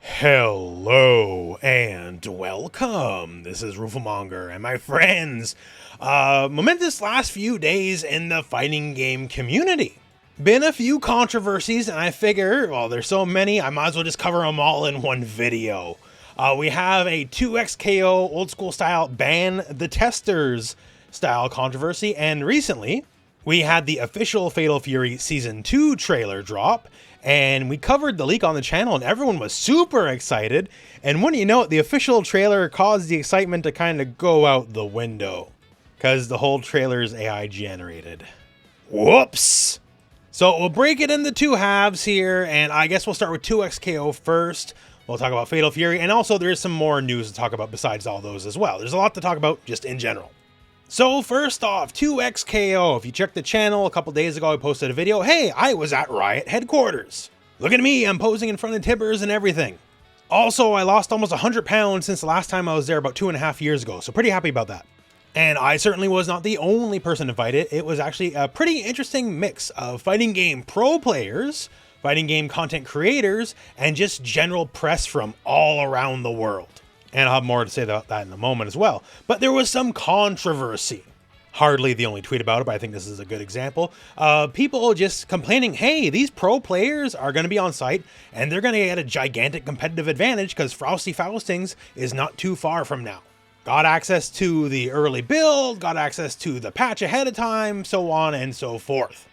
Hello and welcome. This is Rooflemonger and my friends. Momentous last few days in the fighting game community. Been a few controversies, and I figure, well, there's so many, I might as well just cover them all in one video. We have a 2xKO old school style ban the testers style controversy, and recently we had the official Fatal Fury Season 2 trailer drop, and we covered the leak on the channel and everyone was super excited. And when you know it, the official trailer caused the excitement to kind of go out the window because the whole trailer is AI generated. Whoops. So we'll break it into two halves here, and I guess we'll start with 2xKO first. We'll talk about Fatal Fury, and also there's some more news to talk about besides all those as well. There's a lot to talk about just in general. So first off, 2xKO. If you checked the channel a couple days ago, I posted a video. Hey, I was at Riot headquarters. Look at me, I'm posing in front of Tibbers and everything. Also, I lost almost 100 pounds since the last time I was there about 2.5 years ago, so pretty happy about that. And I certainly was not the only person invited. It was actually a pretty interesting mix of fighting game pro players, fighting game content creators, and just general press from all around the world. And I'll have more to say about that in a moment as well. But there was some controversy. Hardly the only tweet about it, but I think this is a good example. People just complaining, hey, these pro players are going to be on site and they're going to get a gigantic competitive advantage because Frosty Faustings is not too far from now. Got access to the early build, got access to the patch ahead of time, so on and so forth.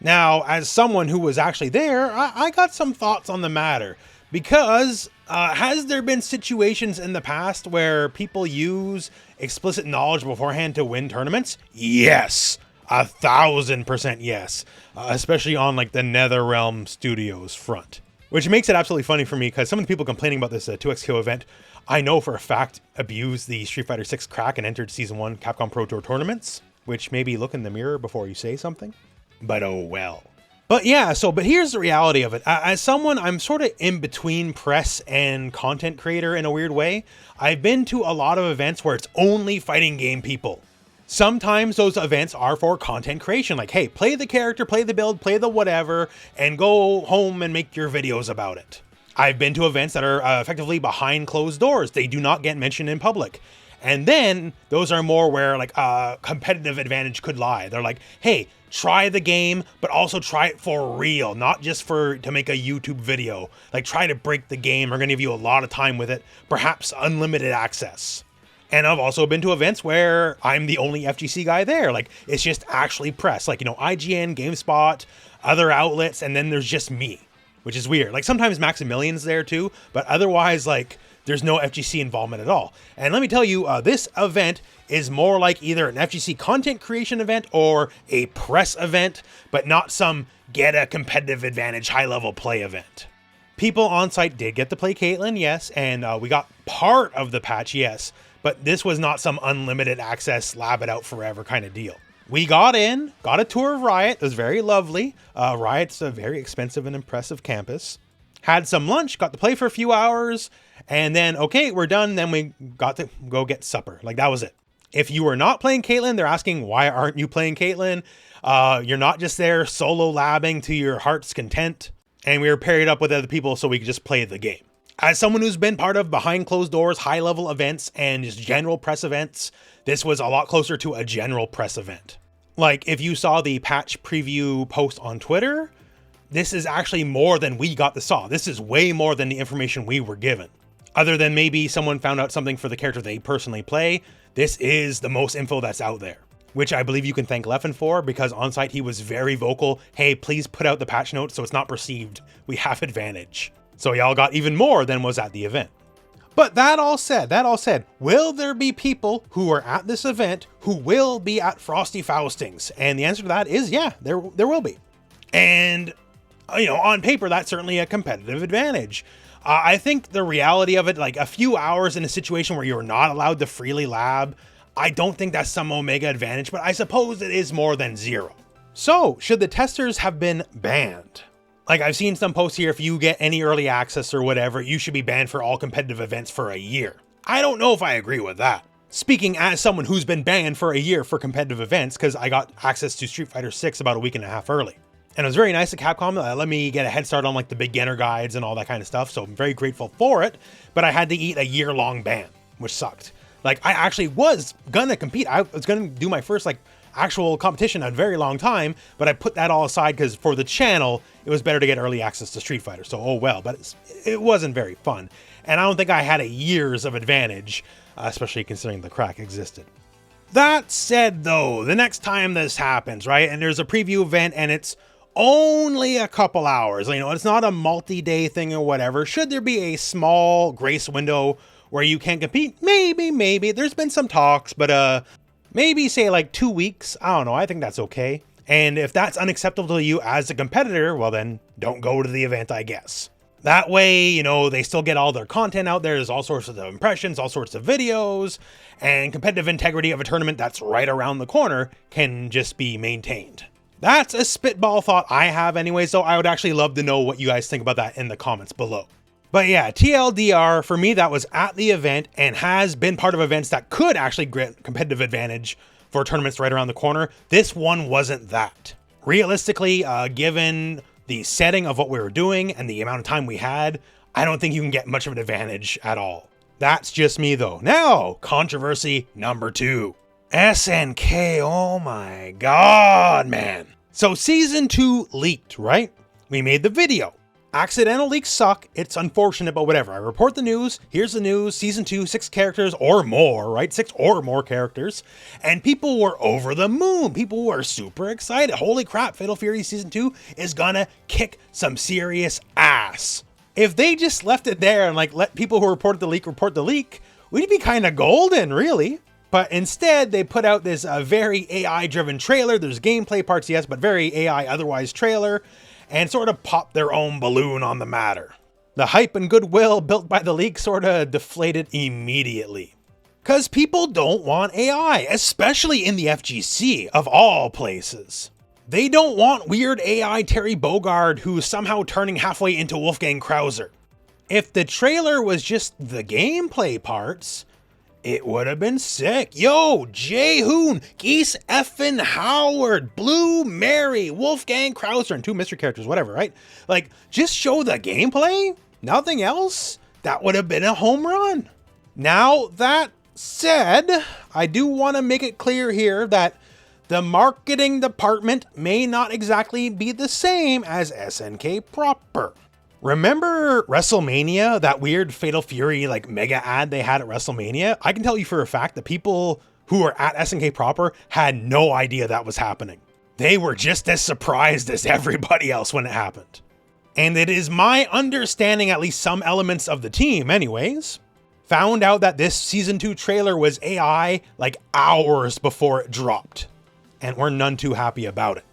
Now, as someone who was actually there, I got some thoughts on the matter. Because has there been situations in the past where people use explicit knowledge beforehand to win tournaments? Yes, 1000% yes. Especially on like the NetherRealm Studios front. Which makes it absolutely funny for me because some of the people complaining about this 2xKO event, I know for a fact abused the Street Fighter 6 crack and entered Season 1 Capcom Pro Tour tournaments. Which maybe look in the mirror before you say something. But oh well. But yeah, but here's the reality of it. As someone, I'm sort of in between press and content creator in a weird way. I've been to a lot of events where it's only fighting game people. Sometimes those events are for content creation. Like, hey, play the character, play the build, play the whatever, and go home and make your videos about it. I've been to events that are effectively behind closed doors. They do not get mentioned in public. And then those are more where like a competitive advantage could lie. They're like, hey, try the game, but also try it for real, not just to make a YouTube video. Like try to break the game. We're going to give you a lot of time with it, perhaps unlimited access. And I've also been to events where I'm the only FGC guy there. Like it's just actually press, like, you know, IGN, GameSpot, other outlets. And then there's just me, which is weird. Like sometimes Maximilian's there too, but otherwise like there's no FGC involvement at all. And let me tell you, this event is more like either an FGC content creation event or a press event, but not some get a competitive advantage high level play event. People on site did get to play Caitlyn, yes, and we got part of the patch, yes, but this was not some unlimited access, lab it out forever kind of deal. We got in, got a tour of Riot. It was very lovely. Riot's a very expensive and impressive campus. Had some lunch, got to play for a few hours, and then, okay, we're done. Then we got to go get supper. Like, that was it. If you were not playing Caitlyn, they're asking, why aren't you playing Caitlyn? You're not just there solo labbing to your heart's content. And we were paired up with other people so we could just play the game. As someone who's been part of behind closed doors, high level events, and just general press events, this was a lot closer to a general press event. Like, if you saw the patch preview post on Twitter, this is actually more than we got to saw. This is way more than the information we were given. Other than maybe someone found out something for the character they personally play, this is the most info that's out there. Which I believe you can thank Leffen for, because on site he was very vocal. Hey, please put out the patch notes so it's not perceived we have advantage. So y'all got even more than was at the event. But that all said, will there be people who are at this event who will be at Frosty Faustings? And the answer to that is yeah, there will be. And, you know, on paper, that's certainly a competitive advantage. I think the reality of it, like a few hours in a situation where you're not allowed to freely lab, I don't think that's some Omega advantage, but I suppose it is more than zero. So, should the testers have been banned? Like, I've seen some posts here, if you get any early access or whatever, you should be banned for all competitive events for a year. I don't know if I agree with that. Speaking as someone who's been banned for a year for competitive events, because I got access to Street Fighter 6 about a week and a half early. And it was very nice of Capcom to let me get a head start on like the beginner guides and all that kind of stuff. So I'm very grateful for it. But I had to eat a year-long ban, which sucked. Like, I actually was gonna compete. I was gonna do my first like actual competition in a very long time, but I put that all aside because for the channel, it was better to get early access to Street Fighter. So, oh well, but it wasn't very fun. And I don't think I had a years of advantage, especially considering the crack existed. That said though, the next time this happens, right, and there's a preview event and it's only a couple hours, you know, it's not a multi-day thing or whatever. Should there be a small grace window where you can compete? Maybe. There's been some talks, but maybe say like 2 weeks. I don't know. I think that's okay. And if that's unacceptable to you as a competitor, well then don't go to the event, I guess. That way, you know, they still get all their content out there. There's all sorts of impressions, all sorts of videos, and competitive integrity of a tournament that's right around the corner can just be maintained. That's a spitball thought I have anyway, so I would actually love to know what you guys think about that in the comments below. But yeah, TLDR, for me, that was at the event and has been part of events that could actually grant competitive advantage for tournaments right around the corner. This one wasn't that. Realistically, given the setting of what we were doing and the amount of time we had, I don't think you can get much of an advantage at all. That's just me though. Now, controversy number 2. SNK, oh my god, man. So season 2 leaked, right? We made the video. Accidental leaks suck. It's unfortunate, but whatever. I report the news. Here's the news. Season 2, 6 characters or more, right? 6 or more characters. And people were over the moon. People were super excited. Holy crap, Fatal Fury Season 2 is gonna kick some serious ass. If they just left it there and like let people who reported the leak report the leak, we'd be kind of golden, really. But instead, they put out this very AI-driven trailer. There's gameplay parts, yes, but very AI otherwise trailer, and sort of popped their own balloon on the matter. The hype and goodwill built by the leak sort of deflated immediately. Because people don't want AI, especially in the FGC, of all places. They don't want weird AI Terry Bogard who's somehow turning halfway into Wolfgang Krauser. If the trailer was just the gameplay parts, it would have been sick. Yo, Jay Hoon, Geese effin' Howard, Blue Mary, Wolfgang Krauser, and 2 mystery characters, whatever, right? Like, just show the gameplay? Nothing else? That would have been a home run. Now, that said, I do want to make it clear here that the marketing department may not exactly be the same as SNK proper. Remember WrestleMania, that weird Fatal Fury like mega ad they had at WrestleMania? I can tell you for a fact that people who were at SNK proper had no idea that was happening. They were just as surprised as everybody else when it happened. And it is my understanding, at least some elements of the team anyways, found out that this season 2 trailer was AI like hours before it dropped. And we're none too happy about it.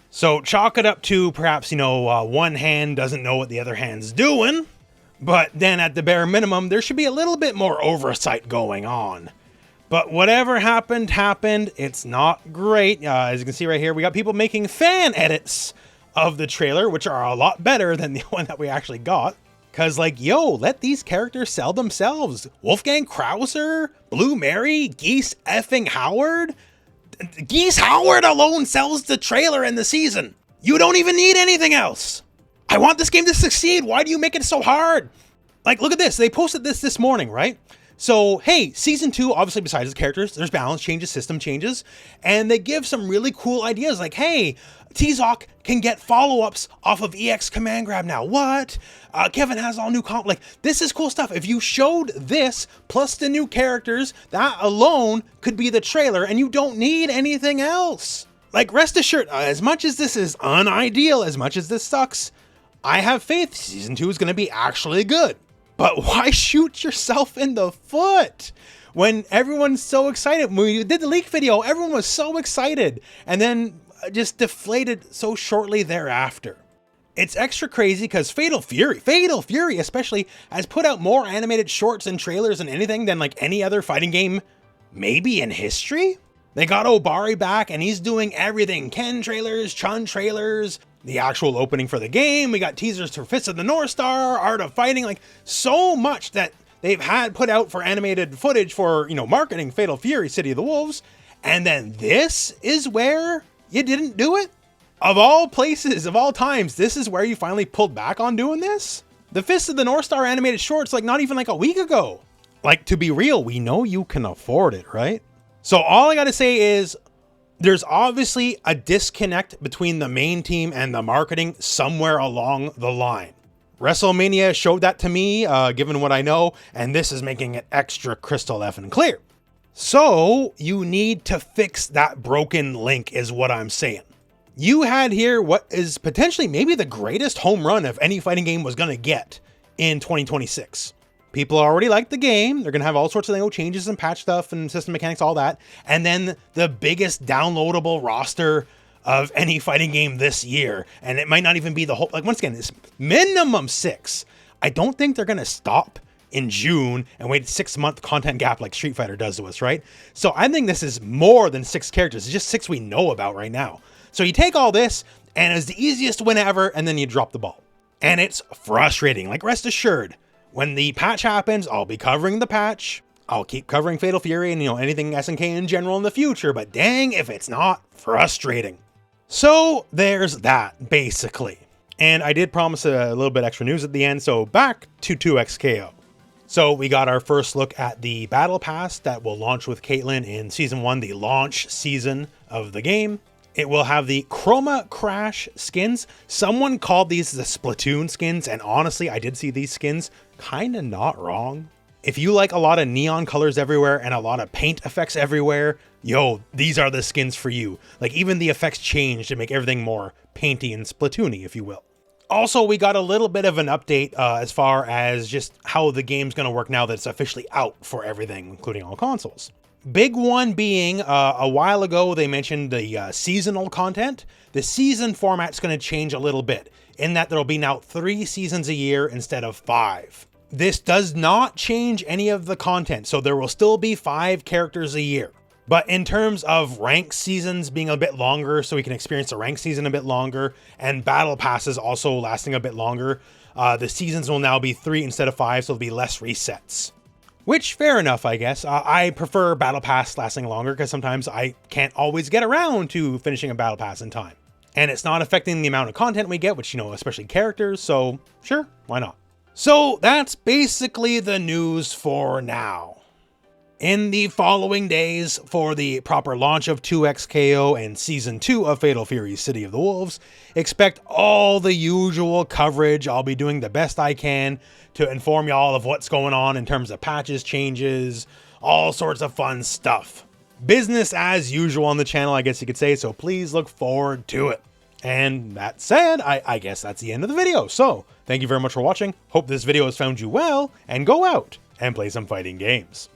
So chalk it up to perhaps, you know, one hand doesn't know what the other hand's doing, but then at the bare minimum, there should be a little bit more oversight going on. But whatever happened, happened. It's not great. As you can see right here, we got people making fan edits of the trailer, which are a lot better than the one that we actually got. Cause like, yo, let these characters sell themselves. Wolfgang Krauser, Blue Mary, Geese effing Howard. Geese Howard alone sells the trailer and the season. You don't even need anything else. I want this game to succeed. Why do you make it so hard? Like, look at this. They posted this morning, right? So, hey, season 2, obviously besides the characters, there's balance changes, system changes, and they give some really cool ideas like, hey, T-Zoc can get follow-ups off of EX command grab now. What? Kevin has all new comp. Like, this is cool stuff. If you showed this plus the new characters, that alone could be the trailer, and you don't need anything else. Like, rest assured, as much as this is unideal, as much as this sucks, I have faith season 2 is going to be actually good. But why shoot yourself in the foot? When everyone's so excited. When we did the leak video, everyone was so excited. And then just deflated so shortly thereafter. It's extra crazy because Fatal Fury especially, has put out more animated shorts and trailers and anything than like any other fighting game, maybe in history. They got Obari back and he's doing everything. Ken trailers, Chun trailers, the actual opening for the game. We got teasers for Fist of the North Star, Art of Fighting, like so much that they've had put out for animated footage for, you know, marketing Fatal Fury, City of the Wolves. And then this is where you didn't do it? Of all places, of all times, this is where you finally pulled back on doing this? The Fist of the North Star animated shorts like not even like a week ago. Like, to be real, we know you can afford it, right? So all I gotta say is there's obviously a disconnect between the main team and the marketing somewhere along the line. WrestleMania showed that to me, given what I know, and this is making it extra crystal effing clear. So you need to fix that broken link is what I'm saying. You had here what is potentially maybe the greatest home run of any fighting game was going to get in 2026. People already like the game. They're going to have all sorts of changes and patch stuff and system mechanics, all that. And then the biggest downloadable roster of any fighting game this year. And it might not even be the whole, like, once again, it's minimum 6. I don't think they're going to stop in June and wait a 6-month content gap like Street Fighter does to us, right? So I think this is more than 6 characters. It's just 6 we know about right now. So you take all this and it's the easiest win ever, and then you drop the ball. And it's frustrating. Like, rest assured, when the patch happens, I'll be covering the patch. I'll keep covering Fatal Fury and, anything SNK in general in the future, but dang if it's not frustrating. So there's that, basically. And I did promise a little bit extra news at the end, so back to 2XKO. So we got our first look at the Battle Pass that will launch with Caitlyn in Season 1, the launch season of the game. It will have the Chroma Crash skins. Someone called these the Splatoon skins, and honestly, I did see these skins kind of not wrong. If you like a lot of neon colors everywhere and a lot of paint effects everywhere, these are the skins for you. Like, even the effects change to make everything more painty and Splatoony, if you will. Also, we got a little bit of an update as far as just how the game's going to work now that it's officially out for everything, including all consoles. Big one being, a while ago, they mentioned the seasonal content. The season format's going to change a little bit, in that there'll be now 3 seasons a year instead of 5. This does not change any of the content, so there will still be 5 characters a year. But in terms of rank seasons being a bit longer, so we can experience the rank season a bit longer, and battle passes also lasting a bit longer, the seasons will now be 3 instead of 5, so there'll be less resets. Which, fair enough, I guess. I prefer Battle Pass lasting longer because sometimes I can't always get around to finishing a Battle Pass in time. And it's not affecting the amount of content we get, which, especially characters, so sure, why not? So that's basically the news for now. In the following days, for the proper launch of 2XKO and Season 2 of Fatal Fury City of the Wolves, expect all the usual coverage. I'll be doing the best I can to inform y'all of what's going on in terms of patches, changes, all sorts of fun stuff. Business as usual on the channel, I guess you could say, so please look forward to it. And that said, I guess that's the end of the video. So, thank you very much for watching. Hope this video has found you well, and go out and play some fighting games.